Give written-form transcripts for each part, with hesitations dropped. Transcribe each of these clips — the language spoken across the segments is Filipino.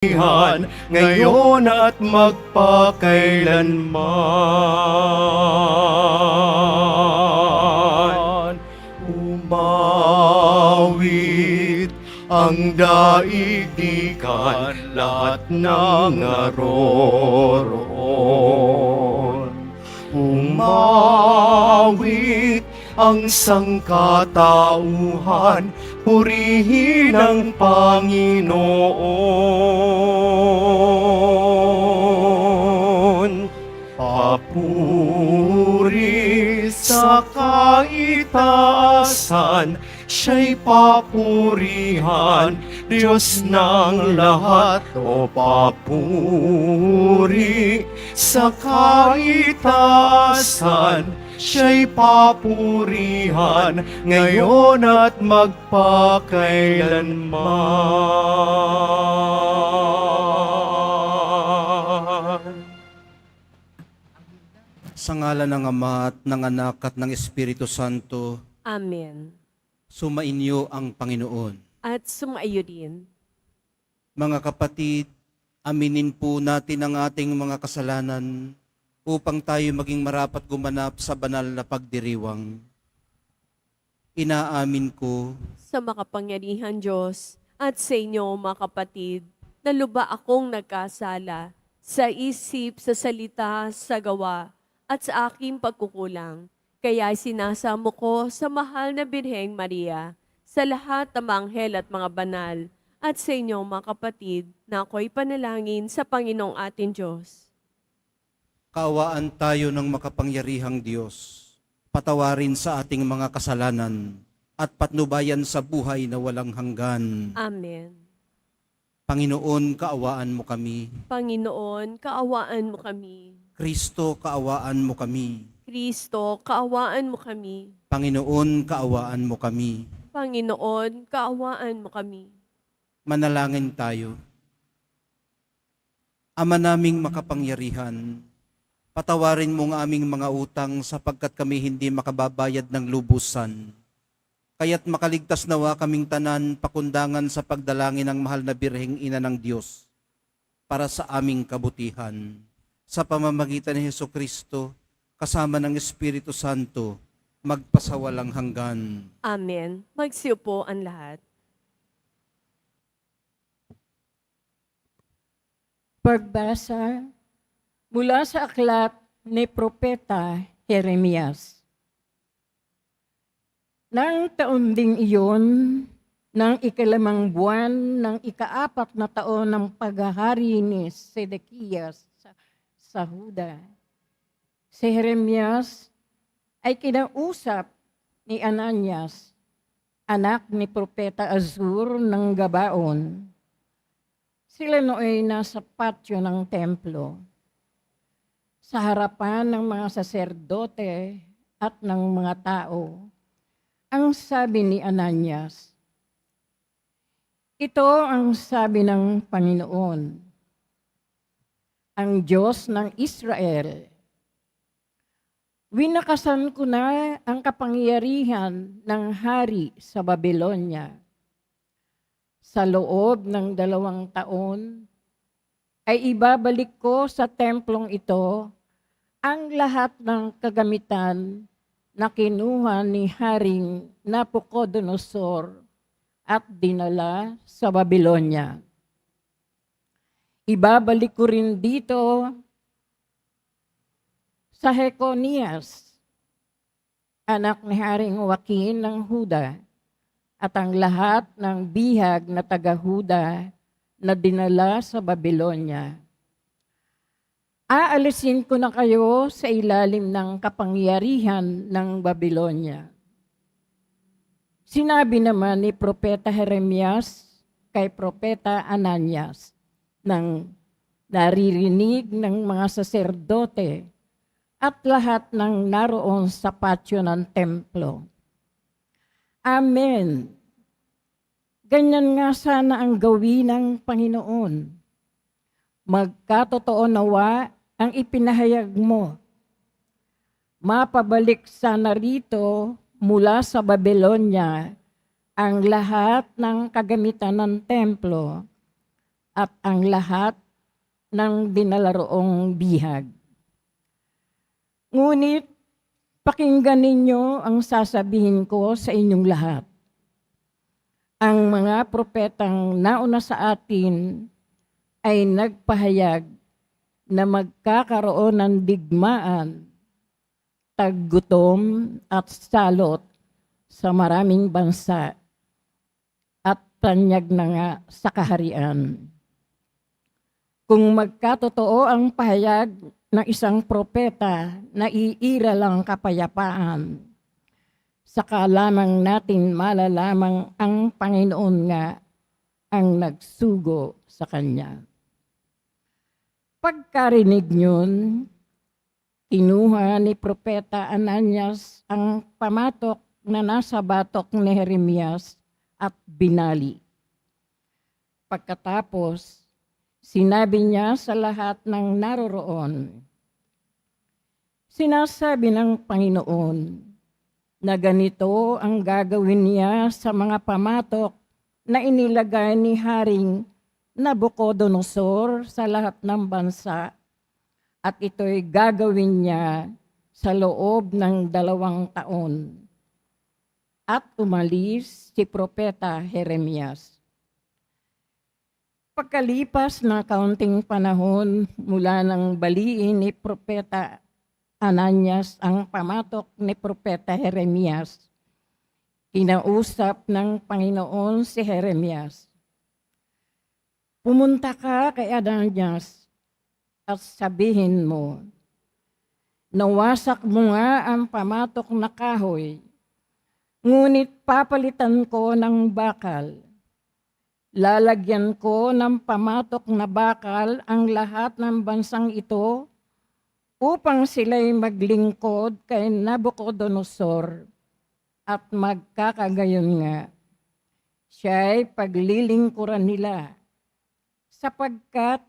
ngayon at magpakailanman. Umawit ang daigdigan, lahat ng naroroon. Umawit ang sangkatauhan, purihin ang Panginoon. Papuri sa kaitaasan, siya'y papurihan, Diyos ng lahat. O papuri sa kaitaasan, siya'y papurihan, ngayon at magpakailanman. Sa ngalan ng Ama at ng Anak at ng Espiritu Santo, Amen. sumainyo ang Panginoon. At sumaiyo din. Mga kapatid, aminin po natin ang ating mga kasalanan upang tayo maging marapat gumanap sa banal na pagdiriwang. Inaamin ko Sa makapangyarihan Diyos at sa inyo mga kapatid, na luba akong nagkasala sa isip, sa salita, sa gawa, at sa aking pagkukulang. Kaya sinasamo ko sa mahal na Birheng Maria, sa lahat ng mga anghel at mga banal, at sa inyo mga kapatid, na ako'y panalangin sa Panginoong ating Diyos. kaawaan tayo ng makapangyarihang Diyos. Patawarin sa ating mga kasalanan at patnubayan sa buhay na walang hanggan. Amen. Panginoon, kaawaan mo kami. Panginoon, kaawaan mo kami. Kristo, kaawaan mo kami. Kristo, kaawaan mo kami. Panginoon, kaawaan mo kami. Panginoon, kaawaan mo kami. Manalangin tayo. Ama naming makapangyarihan, patawarin mo ang aming mga utang sapagkat kami hindi makababayad ng lubusan. Kaya't makaligtas nawa kaming tanan pakundangan sa pagdalangin ng mahal na Birheng Ina ng Diyos para sa aming kabutihan. Sa pamamagitan ni Hesukristo, kasama ng Espiritu Santo, magpasawalang hanggan. Amen. Magsiupo ang lahat. Pagbasa mula sa aklat ni Propeta Jeremias. Nang taon ding iyon, ng ikalimang buwan ng ikaapat na taon ng paghahari ni Sedekias sa Huda, si Jeremias ay kinausap ni Ananias, anak ni Propeta Azur ng Gabaon. Sila nooy nasa patio ng templo, sa harapan ng mga saserdote at ng mga tao. Ang sabi ni Ananias, ito ang sabi ng Panginoon, ang Diyos ng Israel. Winakasan ko na ang kapangyarihan ng hari sa Babylonia. Sa loob ng 2 taon, ay ibabalik ko sa templong ito ang lahat ng kagamitan na kinuha ni Haring Nabucodonosor at dinala sa Babylonia. Ibabalik ko rin dito sa Jeconias, anak ni Haring Joaquin ng Huda, at ang lahat ng bihag na taga-Huda na dinala sa Babylonia. Aalisin ko na kayo sa ilalim ng kapangyarihan ng Babylonia. Sinabi naman ni Propeta Jeremias kay Propeta Ananias nang naririnig ng mga saserdote at lahat ng naroon sa patio ng templo. Amen. Ganyan nga sana ang gawin ng Panginoon. Magkatotoo nawa ang ipinahayag mo. Mapabalik sana rito mula sa Babylonia ang lahat ng kagamitan ng templo at ang lahat ng dinalaroong bihag. Ngunit pakinggan ninyo ang sasabihin ko sa inyong lahat. Ang mga propetang nauna sa atin ay nagpahayag na magkakaroon ng digmaan, taggutom at salot sa maraming bansa at tanyag na nga sa kaharian. Kung magkatotoo ang pahayag ng isang propeta na iira lang kapayapaan, saka lamang natin malalamang ang Panginoon nga ang nagsugo sa kanya. Pagkarinig niyon, kinuha ni Propeta Ananias ang pamatok na nasa batok ni Jeremias at binali. Pagkatapos, sinabi niya sa lahat ng naroroon, sinasabi ng Panginoon, na ganito ang gagawin niya sa mga pamatok na inilagay ni Haring Nabucodonosor sa lahat ng bansa at ito'y gagawin niya sa loob ng 2 taon. At umalis si Propeta Jeremias. Pagkalipas ng kaunting panahon mula ng baliin ni Propeta Ananias ang pamatok ni Propeta Jeremias, kinausap ng Panginoon si Jeremias. Pumunta ka kay Ananias at sabihin mo, nawasak mo nga ang pamatok na kahoy, ngunit papalitan ko ng bakal. Lalagyan ko ng pamatok na bakal ang lahat ng bansang ito upang sila'y maglingkod kay Nabucodonosor at magkakagayon nga. Siya'y paglilingkuran nila sapagkat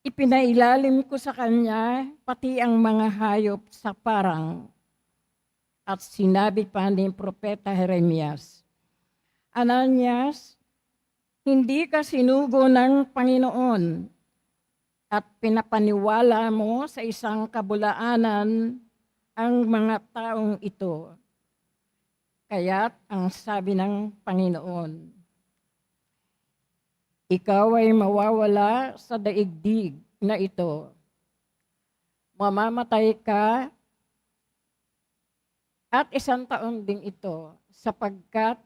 ipinailalim ko sa kanya pati ang mga hayop sa parang. At sinabi pa ni Propeta Jeremias, Ananias, hindi ka sinugo ng Panginoon at pinapaniwala mo sa isang kabulaanan ang mga taong ito. Kaya't ang sabi ng Panginoon, ikaw ay mawawala sa daigdig na ito. Mamamatay ka at 1 taon din ito sapagkat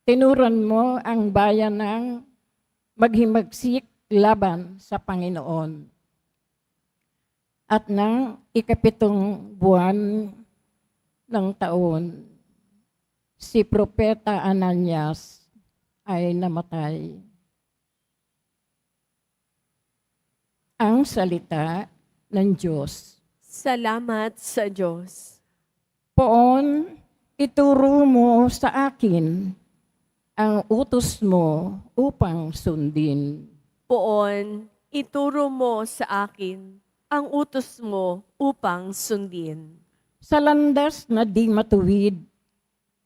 tinuran mo ang bayan ng maghimagsik laban sa Panginoon. At nang 7 buwan ng taon, si Propeta Ananias ay namatay. Ang salita ng Diyos. Salamat sa Diyos. Poon, ituro mo sa akin ang utos mo upang sundin. Poon, ituro mo sa akin ang utos mo upang sundin. Sa landas na di matuwid,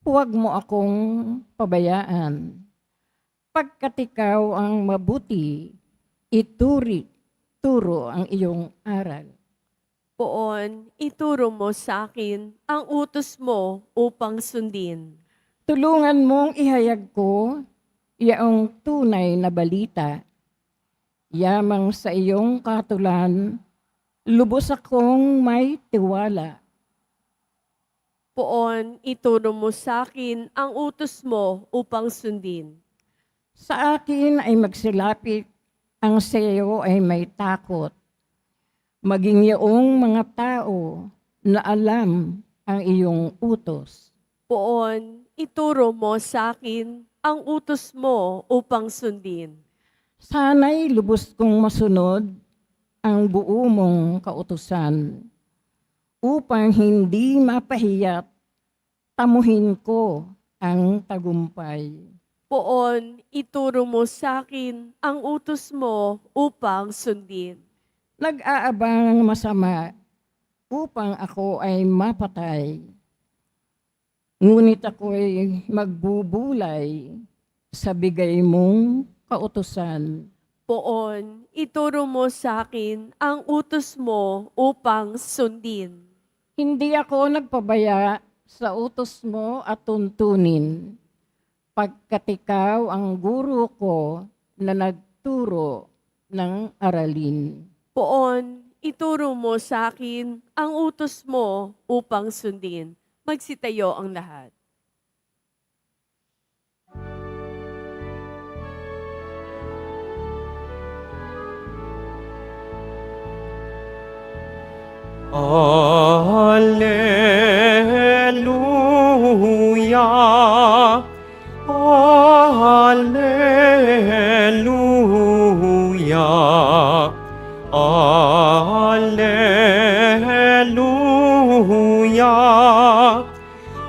huwag mo akong pabayaan. Pagkat ikaw ang mabuti, turo ang iyong aral. Poon, ituro mo sa akin ang utos mo upang sundin. Tulungan mong ihayag ko iyong tunay na balita. Yamang sa iyong katulan, lubos akong may tiwala. Poon, ituro mo sa akin ang utos mo upang sundin. Sa akin ay magsilapit, ang sa iyo ay may takot. Maging iyong mga tao na alam ang iyong utos. Poon, ituro mo sa akin ang utos mo upang sundin. Sana'y lubos kong masunod ang buo mong kautusan upang hindi mapahiyat, tamuhin ko ang tagumpay. Poon, ituro mo sa akin ang utos mo upang sundin. Nag-aabang ang masama upang ako ay mapatay. Ngunit ako'y magbubulay sa bigay mong kautusan. Poon, ituro mo sa akin ang utos mo upang sundin. Hindi ako nagpabaya sa utos mo at tuntunin, pagkat ikaw ang guro ko na nagturo ng aralin. Poon, ituro mo sa akin ang utos mo upang sundin. Magsitayo ang lahat. Alleluia. Alleluia. Alleluia.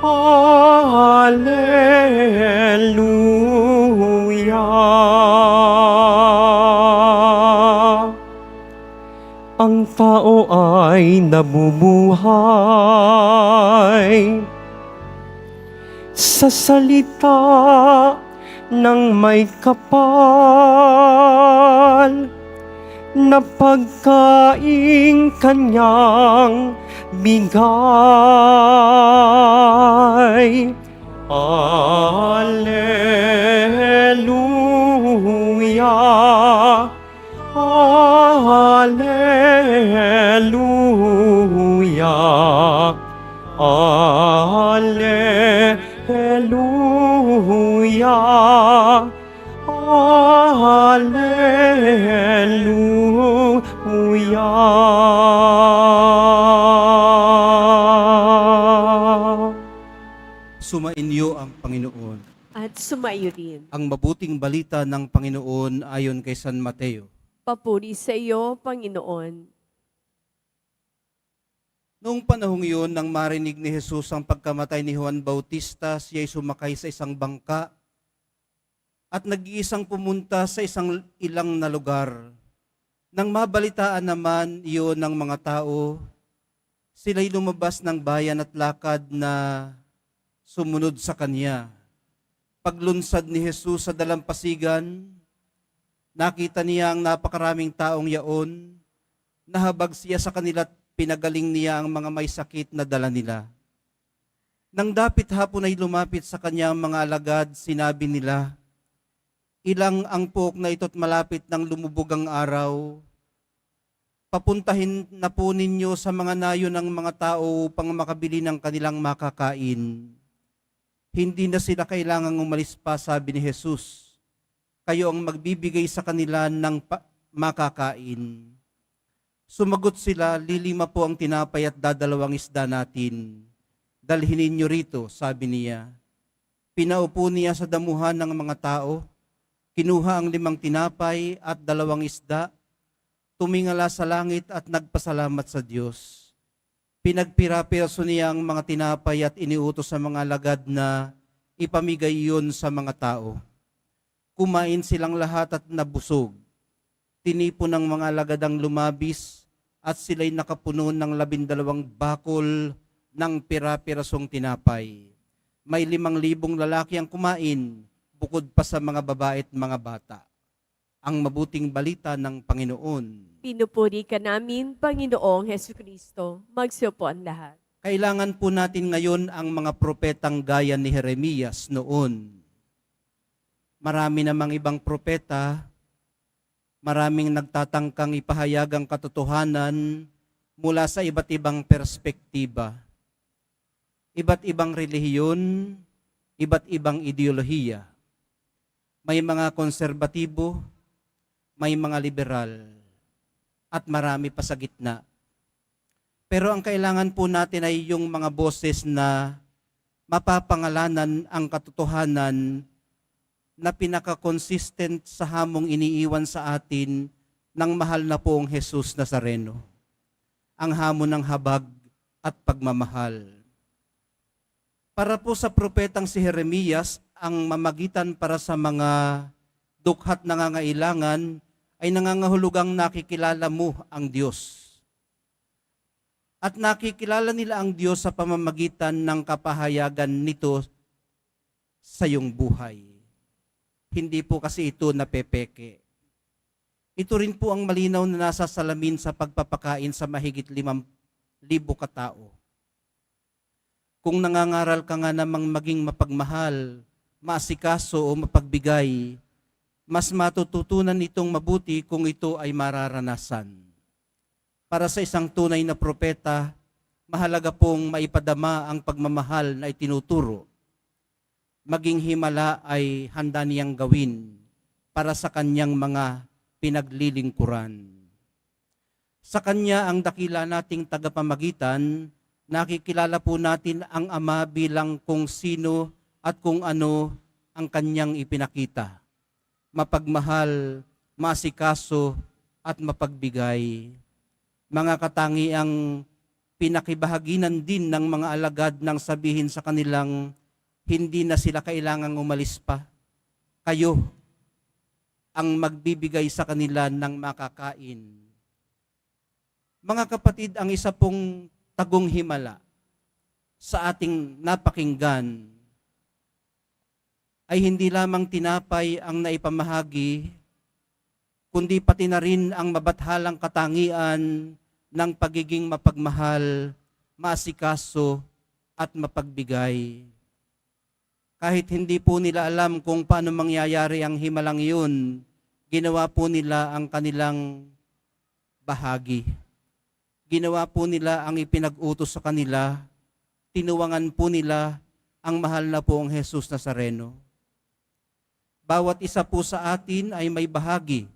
Alleluia. Ang tao ay nabubuhay sa salita ng may kapal na pagkaing kanyang bigay. Alleluia. Alleluia. Alleluia. Alleluia. Sumainyo ang Panginoon. At sumayo din. Ang mabuting balita ng Panginoon ayon kay San Mateo. Papuri sa iyo, Panginoon. Noong panahong iyon, nang marinig ni Jesus ang pagkamatay ni Juan Bautista, siya'y sumakay sa isang bangka at nag-iisang pumunta sa isang ilang na lugar. Nang mabalitaan naman iyon ng mga tao, sila'y lumabas ng bayan at lakad na sumunod sa kanya. Paglunsad ni Jesus sa dalampasigan, nakita niya ang napakaraming taong yaon, nahabag siya sa kanila at pinagaling niya ang mga may sakit na dala nila. Nang dapit hapon ay lumapit sa kanya ang mga alagad, sinabi nila, "Ilang ang puok na ito't malapit ng lumubog ang araw. Papuntahin na po ninyo sa mga nayon ng mga tao upang makabili ng kanilang makakain." Hindi na sila kailangang umalis pa, sabi ni Jesus. Kayo ang magbibigay sa kanila ng makakain. Sumagot sila, "Lilima po ang tinapay at dadalawang isda natin. Dalhin ninyo rito," sabi niya. Pinaupo niya sa damuhan ng mga tao, kinuha ang 5 tinapay at 2 isda, tumingala sa langit at nagpasalamat sa Diyos. Pinagpira-piraso niya ang mga tinapay at iniutos sa mga alagad na ipamigay iyon sa mga tao. Kumain silang lahat at nabusog. Tinipon ng mga alagad ang lumabis at sila'y nakapuno ng 12 bakol ng pira-pirasong tinapay. May 5,000 lalaki ang kumain, bukod pa sa mga babae at mga bata. Ang mabuting balita ng Panginoon. Pinupuri ka namin, Panginoong Hesukristo. Magsiupo ang lahat. Kailangan po natin ngayon ang mga propetang gaya ni Jeremias noon. Marami namang ibang propeta, maraming nagtatangkang ipahayag ang katotohanan mula sa iba't ibang perspektiba. Iba't ibang relihiyon, iba't ibang ideolohiya. May mga konserbatibo, may mga liberal, at marami pa sa gitna. Pero ang kailangan po natin ay yung mga boses na mapapangalanan ang katotohanan na pinaka-consistent sa hamong iniiwan sa atin ng mahal na poong Jesus Nazareno. Ang hamon ng habag at pagmamahal. Para po sa propetang si Jeremias, ang mamagitan para sa mga dukhat nangangailangan ay nangangahulugang nakikilala mo ang Diyos. At nakikilala nila ang Diyos sa pamamagitan ng kapahayagan nito sa iyong buhay. Hindi po kasi ito napepeke. Ito rin po ang malinaw na nasa salamin sa pagpapakain sa mahigit 5,000 katao. Kung nangangaral ka nga namang maging mapagmahal, maasikaso o mapagbigay, mas matututunan itong mabuti kung ito ay mararanasan. Para sa isang tunay na propeta, mahalaga pong maipadama ang pagmamahal na itinuturo. Maging himala ay handa niyang gawin para sa kanyang mga pinaglilingkuran. Sa kanya ang dakila nating tagapamagitan, nakikilala po natin ang Ama bilang kung sino at kung ano ang kanyang ipinakita. Mapagmahal, masikaso at mapagbigay. Mga katangiang pinakibahaginan din ng mga alagad nang sabihin sa kanilang hindi na sila kailangang umalis pa. Kayo ang magbibigay sa kanila ng makakain. Mga kapatid, ang isa pong tagong himala sa ating napakinggan ay hindi lamang tinapay ang naipamahagi, kundi pati na rin ang mabathalang katangian ng pagiging mapagmahal, maasikaso at mapagbigay. Kahit hindi po nila alam kung paano mangyayari ang himalang yun, ginawa po nila ang kanilang bahagi. Ginawa po nila ang ipinag-utos sa kanila, tinuwangan po nila ang mahal na po ang Jesus Nazareno. Bawat isa po sa atin ay may bahagi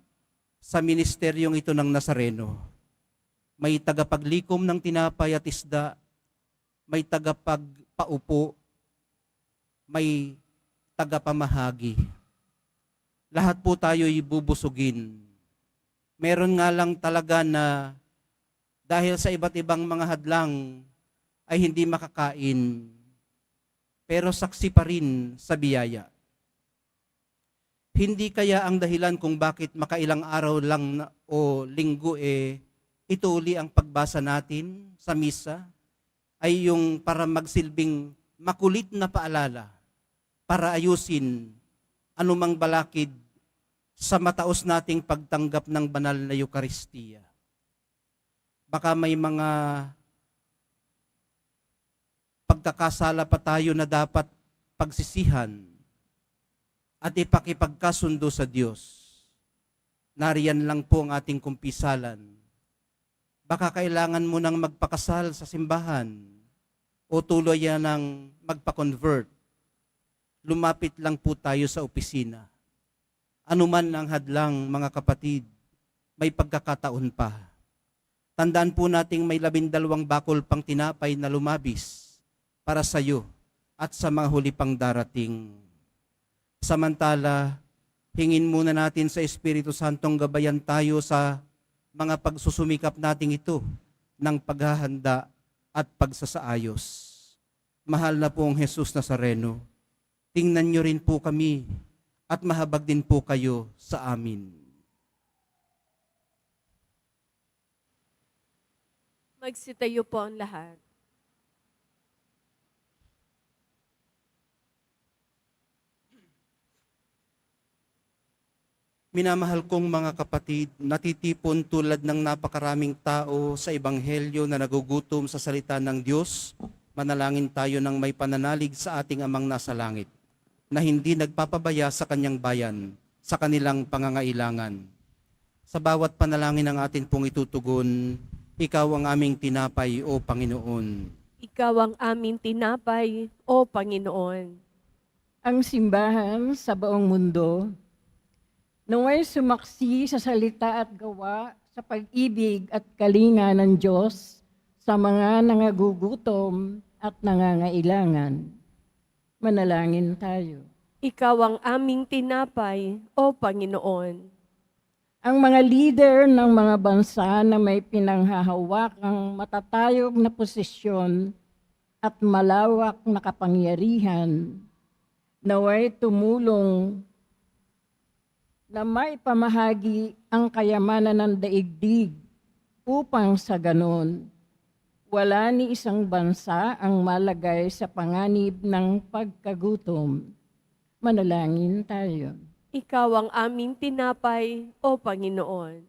sa ministeryong ito ng Nazareno. May tagapaglikom ng tinapay at isda, may tagapagpaupo, may tagapamahagi. Lahat po tayo'y bubusugin. Meron nga lang talaga na dahil sa iba't ibang mga hadlang ay hindi makakain, pero saksi pa rin sa biyaya. Hindi kaya ang dahilan kung bakit makailang araw lang o linggo ito uli ang pagbasa natin sa misa ay yung para magsilbing makulit na paalala para ayusin anumang balakid sa mataos nating pagtanggap ng banal na Eucharistia. Baka may mga pagkakasala pa tayo na dapat pagsisihan at ipakipagkasundo sa Diyos. Nariyan lang po ang ating kumpisalan. Baka kailangan mo nang magpakasal sa simbahan o tuloy yan ng magpa-convert. Lumapit lang po tayo sa opisina. Ano man ang hadlang, mga kapatid, may pagkakataon pa. Tandaan po nating may 12 bakol pang tinapay na lumabis para sa iyo at sa mga huli pang darating. Samantala, hingin muna natin sa Espiritu Santong gabayan tayo sa mga pagsusumikap nating ito ng paghahanda at pagsasaayos. Mahal na po ang Jesus Nazareno, tingnan niyo rin po kami at mahabag din po kayo sa amin. Magsitayo po ang lahat. Minamahal kong mga kapatid, natitipon tulad ng napakaraming tao sa Ebanghelyo na nagugutom sa salita ng Diyos. Manalangin tayo ng may pananalig sa ating Amang nasa langit, na hindi nagpapabaya sa kanyang bayan, sa kanilang pangangailangan. Sa bawat panalangin ng atin pong itutugon, ikaw ang aming tinapay, O Panginoon. Ikaw ang aming tinapay, O Panginoon. Ang simbahan sa buong mundo naway sumaksi sa salita at gawa sa pag-ibig at kalinga ng Diyos sa mga nangagugutom at nangangailangan. Manalangin tayo. Ikaw ang aming tinapay, O Panginoon. Ang mga leader ng mga bansa na may pinanghahawakang matatayog na posisyon at malawak na kapangyarihan, naway tumulong na may pamahagi ang kayamanan ng daigdig upang sa ganon, wala ni isang bansa ang malagay sa panganib ng pagkagutom. Manalangin tayo. Ikaw ang aming tinapay, O Panginoon.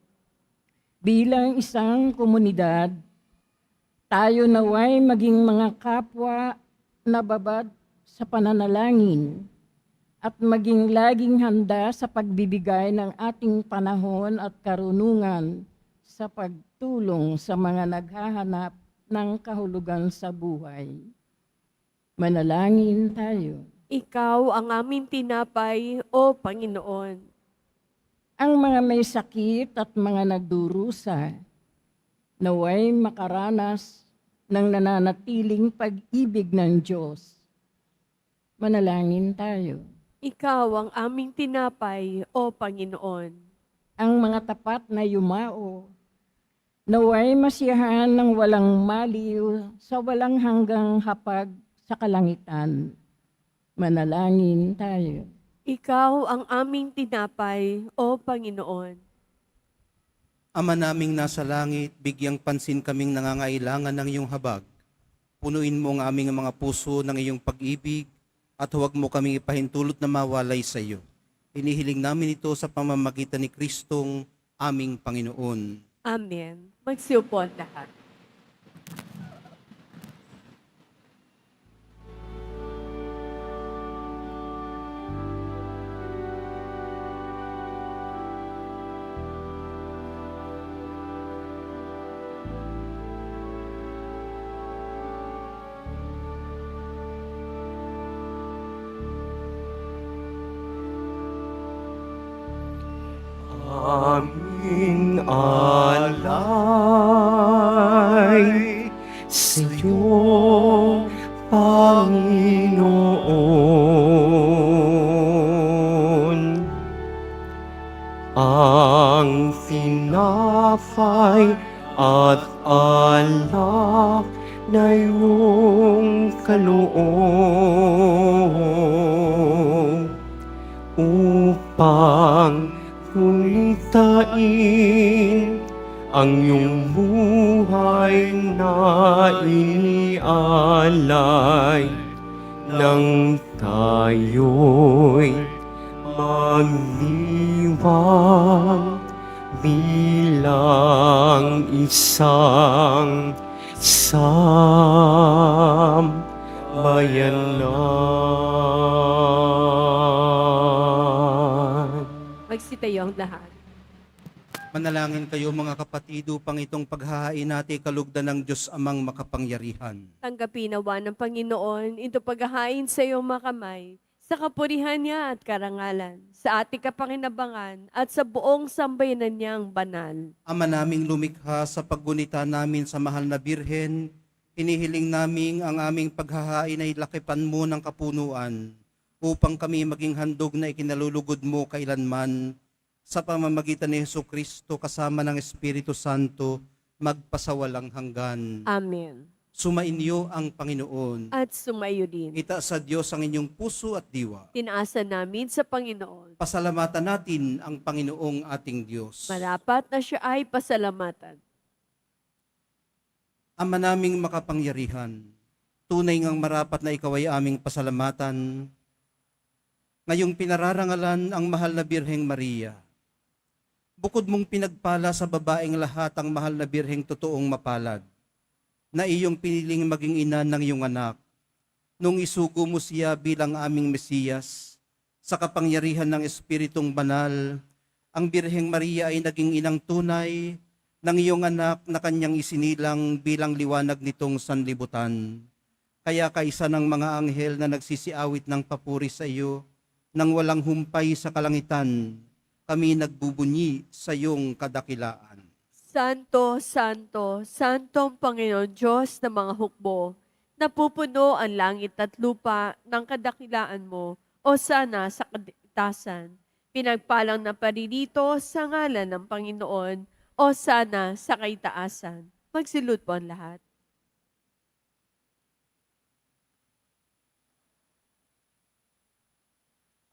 Bilang isang komunidad, tayo naway maging mga kapwa na babad sa pananalangin at maging laging handa sa pagbibigay ng ating panahon at karunungan sa pagtulong sa mga naghahanap ng kahulugan sa buhay. Manalangin tayo. Ikaw ang aming tinapay, O Panginoon. Ang mga may sakit at mga nagdurusa, naway makaranas ng nananatiling pag-ibig ng Diyos. Manalangin tayo. Ikaw ang aming tinapay, O Panginoon. Ang mga tapat na yumao, naway masiyahan ng walang maliw sa walang hanggang hapag sa kalangitan. Manalangin tayo. Ikaw ang aming tinapay, O Panginoon. Ama naming nasa langit, bigyang pansin kaming nangangailangan ng iyong habag. Punuin mo ang aming mga puso ng iyong pag-ibig at huwag mo kaming ipahintulot na mawalay sa iyo. Inihiling namin ito sa pamamagitan ni Kristong aming Panginoon. Amen. Magsiupo ang lahat. Aming alay sa iyo, Panginoon. Ang tinapay at alak na iyong kaloob upang kulitain ang iyong buhay na inialay nang tayo'y magdiwang bilang isang sambayanan. Magsitayo ang lahat. Manalangin kayo mga kapatid upang itong paghahain natin kalugdan ng Diyos amang makapangyarihan. Tanggapin nawa ng Panginoon ito paghahain sa iyong makamay, sa kapurihan niya at karangalan, sa ating kapakinabangan at sa buong sambayanan niyang banal. Ama naming lumikha, sa paggunita namin sa mahal na Birhen, inihiling naming ang aming paghahain ay lakipan mo ng kapunuan upang kami maging handog na ikinalulugod mo kailanman sa pamamagitan ni Jesucristo kasama ng Espiritu Santo magpasawalang hanggan. Amen. Sumainyo ang Panginoon. At sumayo din. Itaas sa Diyos ang inyong puso at diwa. Tinaasa namin sa Panginoon. Pasalamatan natin ang Panginoong ating Diyos. Marapat na siya ay pasalamatan. Ama naming makapangyarihan, tunay ngang marapat na ikaw ay aming pasalamatan. Ngayong pinararangalan ang mahal na Birheng Maria. Bukod mong pinagpala sa babaeng lahat ang mahal na Birheng totoong mapalad, na iyong piniling maging ina ng iyong anak, nung isugo mo siya bilang aming Mesiyas, sa kapangyarihan ng Espiritong Banal, ang Birheng Maria ay naging inang tunay ng iyong anak na kanyang isinilang bilang liwanag nitong sanlibutan. Kaya kaisa ng mga anghel na nagsisiawit ng papuri sa iyo, nang walang humpay sa kalangitan, kami nagbubunyi sa iyong kadakilaan. Santo, Santo, Santong Panginoon Diyos ng mga hukbo, napupuno ang langit at lupa ng kadakilaan mo, o sana sa kaitasan. Pinagpalang na paririto sa ngalan ng Panginoon, o sana sa kaitaasan. Magsilud po ang lahat.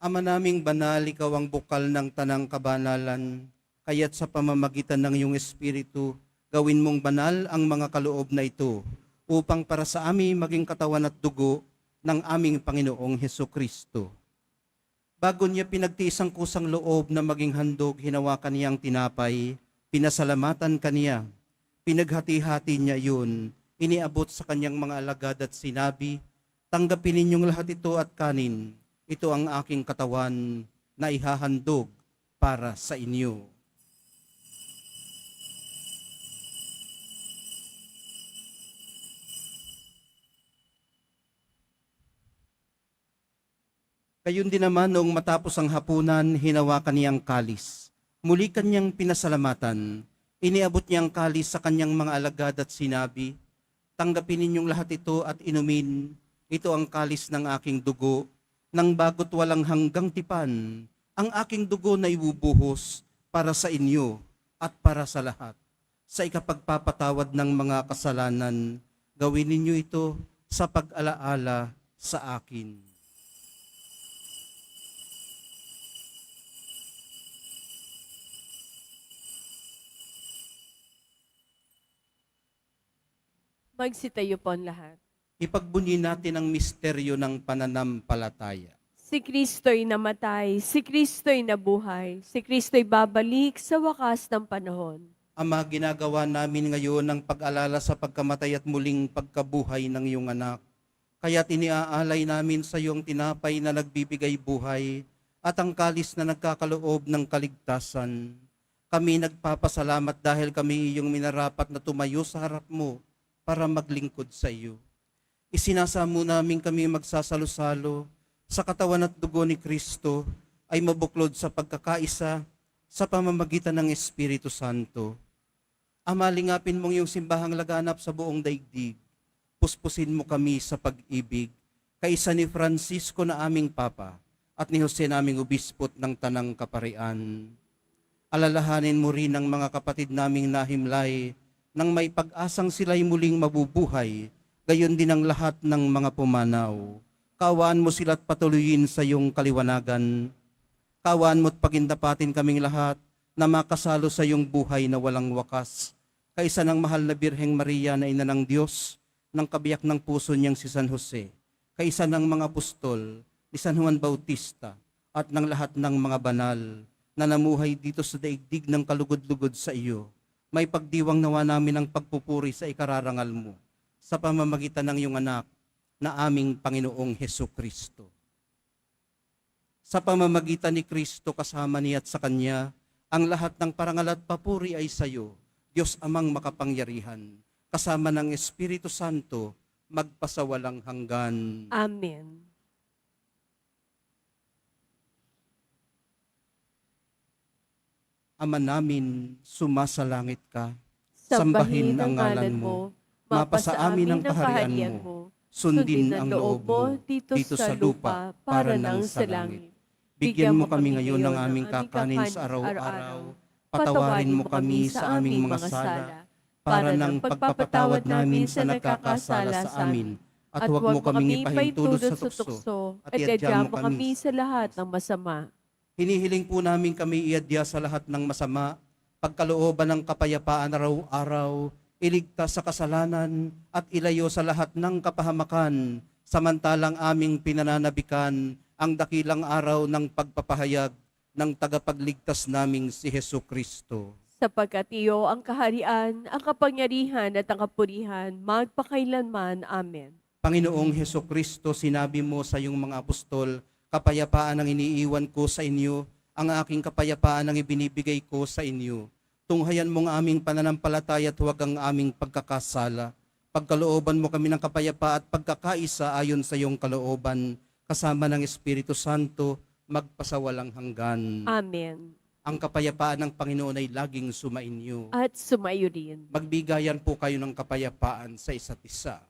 Ama naming banal, ikaw ang bukal ng tanang kabanalan, kaya't sa pamamagitan ng iyong Espiritu, gawin mong banal ang mga kaloob na ito, upang para sa amin maging katawan at dugo ng aming Panginoong Hesukristo. Bago niya pinagtiis ang kusang loob na maging handog, hinawakan niyang tinapay, pinasalamatan kaniya, pinaghati-hati niya yun, iniabot sa kanyang mga alagad at sinabi, tanggapin ninyong lahat ito at kanin, ito ang aking katawan na ihahandog para sa inyo. Gayon din naman noong matapos ang hapunan, hinawakan niyang kalis. Muli kanyang pinasalamatan. Iniabot niyang kalis sa kanyang mga alagad at sinabi, tanggapin ninyong lahat ito at inumin. Ito ang kalis ng aking dugo, ng bago't walang hanggang tipan. Ang aking dugo na ibubuhos para sa inyo at para sa lahat. Sa ikapagpapatawad ng mga kasalanan, gawin ninyo ito sa pag-alaala sa akin. Magsitayo po ang lahat. Ipagbunyi natin ang misteryo ng pananampalataya. Si Kristo'y namatay, si Kristo'y nabuhay, si Kristo'y babalik sa wakas ng panahon. Ama, ginagawa namin ngayon ang pag-alala sa pagkamatay at muling pagkabuhay ng iyong anak. Kaya't iniaalay namin sa iyong tinapay na nagbibigay buhay at ang kalis na nagkakaloob ng kaligtasan. Kami nagpapasalamat dahil kami iyong minarapat na tumayo sa harap mo para maglingkod sa iyo. Isinasamo namin kami magsasalo-salo sa katawan at dugo ni Kristo ay mabuklod sa pagkakaisa sa pamamagitan ng Espiritu Santo. Ama, lingapin mong iyong simbahang laganap sa buong daigdig. Puspusin mo kami sa pag-ibig, kaisa ni Francisco na aming Papa at ni Jose naming Obispot ng Tanang Kaparian. Alalahanin mo rin ang mga kapatid naming nahimlay nang may pag-asang sila'y muling mabubuhay, gayon din ang lahat ng mga pumanaw. Kaawaan mo sila't patuloyin sa iyong kaliwanagan. Kaawaan mo't pagindapatin kaming lahat na makasalo sa iyong buhay na walang wakas. Kaisa ng mahal na Birheng Maria na ina ng Diyos, ng kabiyak ng puso niyang si San Jose, kaisa ng mga apostol, ni San Juan Bautista, at ng lahat ng mga banal na namuhay dito sa daigdig ng kalugod-lugod sa iyo. May pagdiwang nawa namin ang pagpupuri sa ikararangal mo sa pamamagitan ng iyong anak na aming Panginoong Hesus Kristo. Sa pamamagitan ni Kristo kasama niya at sa Kanya, ang lahat ng parangal at papuri ay sa iyo, Diyos Amang makapangyarihan, kasama ng Espiritu Santo, magpasawalang hanggan. Amen. Ama namin, sumasalangit ka, Sambahin ang ngalan mo, mapasa amin ang kaharian mo, sundin ang loob mo dito sa lupa para nang sa langit. Bigyan mo kami ngayon ng aming kakanin sa araw-araw. Patawarin mo kami sa aming mga sala, para ng pagpapatawad namin sa nagkakasala sa amin. At huwag mo kaming ipahintulot sa tukso, at iadya mo kami sa lahat ng masama. Hinihiling po namin kami iadya sa lahat ng masama, pagkalooban ng kapayapaan araw-araw, iligtas sa kasalanan at ilayo sa lahat ng kapahamakan, samantalang aming pinananabikan ang dakilang araw ng pagpapahayag ng tagapagligtas naming si Hesus Kristo. Sapagkat iyo ang kaharian, ang kapangyarihan at ang kapurihan, magpakailanman. Amen. Panginoong Hesus Kristo, sinabi mo sa iyong mga apostol, kapayapaan ang iniiwan ko sa inyo, ang aking kapayapaan ang ibinibigay ko sa inyo. Tunghayan mo ang aming pananampalataya at huwag ang aming pagkakasala. Pagkalooban mo kami ng kapayapa at pagkakaisa ayon sa iyong kalooban, kasama ng Espiritu Santo, magpasawalang hanggan. Amen. Ang kapayapaan ng Panginoon ay laging sumainyo. At sumayo rin. Magbigayan po kayo ng kapayapaan sa isa't isa.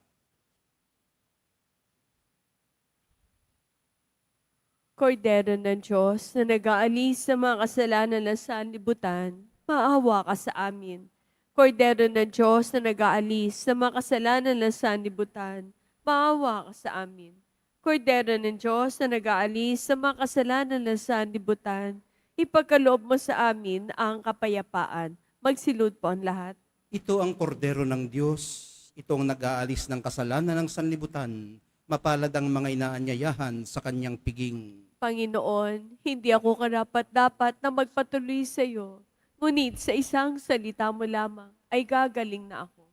Kordero ng Diyos na nag-aalis sa mga kasalanan ng sanlibutan, maawa ka sa amin. Kordero ng Diyos na nag-aalis sa mga kasalanan ng sanlibutan, maawa ka sa amin. Kordero ng Diyos na nag-aalis sa mga kasalanan ng sanlibutan, ipagkaloob mo sa amin ang kapayapaan. Magsilud po ang lahat. Ito ang kordero ng Diyos, itong nag-aalis ng kasalanan ng sanlibutan, mapalad ang mga inaanyayahan sa kanyang piging. Panginoon, hindi ako karapat-dapat na magpatuloy sa iyo. Ngunit sa isang salita mo lamang ay gagaling na ako.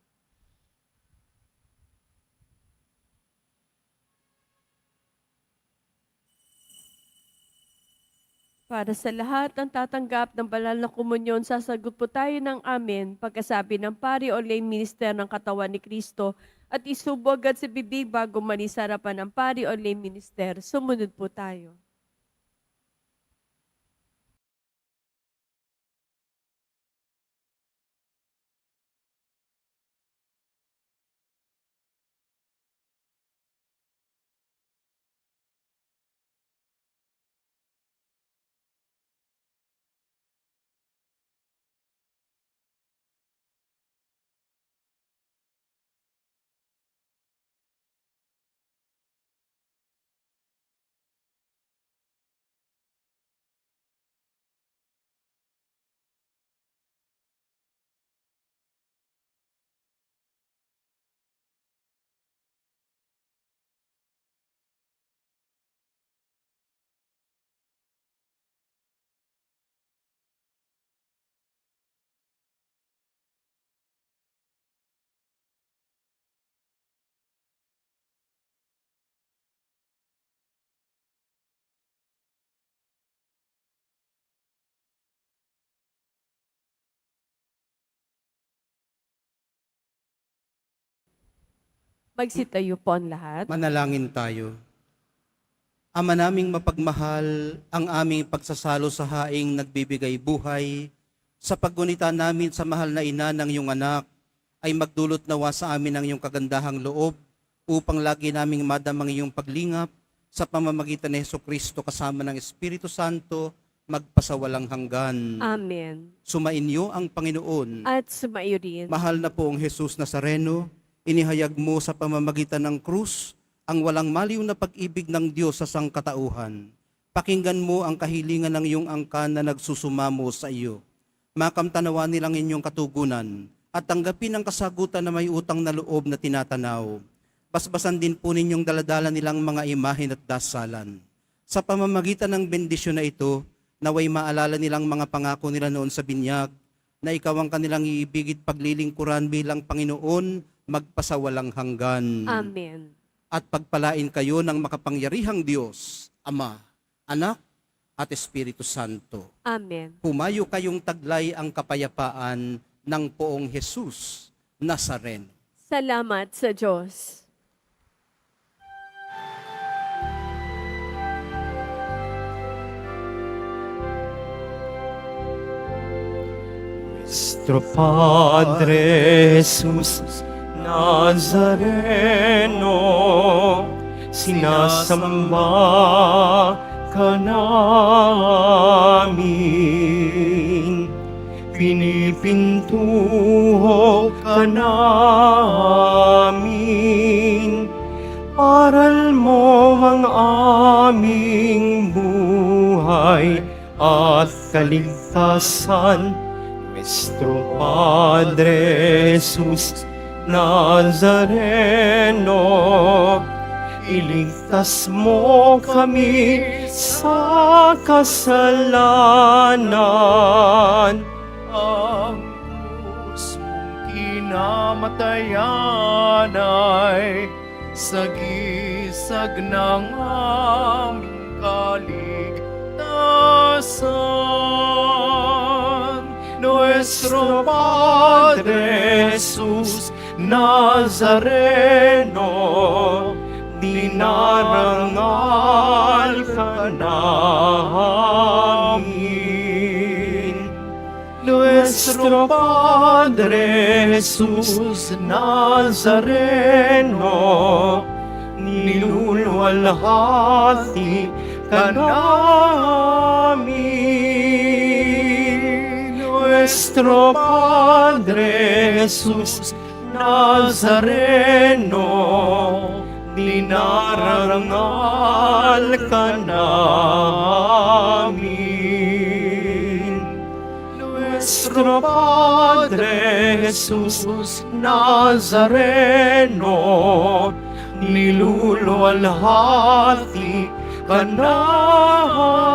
Para sa lahat ng tatanggap ng banal na komunyon, sasagot po tayo ng amen pagkasabi ng pari o lay minister ng katawan ni Kristo at isubo agad sa bibig bago manisarapan ng pari o lay minister. Sumunod po tayo. Magsitayo po ang lahat. Manalangin tayo. Ama naming mapagmahal, ang aming pagsasalo sa haing nagbibigay buhay, sa paggunita namin sa mahal na ina ng iyong anak, ay magdulot nawa sa amin ang iyong kagandahang loob, upang lagi naming madamang iyong paglingap, sa pamamagitan ni Jesucristo kasama ng Espiritu Santo, magpasawalang hanggan. Amen. Sumainyo ang Panginoon. At sumaiyo rin. Mahal na poong Jesus Nazareno, inihayag mo sa pamamagitan ng krus ang walang maliw na pag-ibig ng Diyos sa sangkatauhan. Pakinggan mo ang kahilingan ng iyong angkan na nagsusumamo sa iyo. Makamtanawa nilang inyong katugunan at tanggapin ang kasagutan na may utang na loob na tinatanaw. Basbasan din po ninyong daladala nilang mga imahen at dasalan. Sa pamamagitan ng bendisyon na ito, naway maalala nilang mga pangako nila noon sa binyag, na ikaw ang kanilang iibigit paglilingkuran bilang Panginoon, magpasawalang hanggan. Amen. At pagpalain kayo ng makapangyarihang Diyos, Ama, Anak, at Espiritu Santo. Amen. Humayo kayong taglay ang kapayapaan ng poong Jesus Nazareno. Salamat sa Diyos. Nuestro Padre Jesus Nazareno, sinasamba ka namin, pinipintuho ka namin, aral mo ang aming buhay at kaligtasan. Nuestro Padre Jesus Nazareno, iligtas mo kami sa kasalanan. Ang krus mong kinamatayan ay sagisag ng aming kaligtasan. Nuestro Padre Jesus Nazareno, dinarangal ka namin. Nuestro Padre Jesus Nazareno, niluluwalhati ka namin. Nuestro Padre Jesus Nazareno, dinarangal ka namin. Nuestro Padre Jesus Nazareno, niluluwalhati ka namin.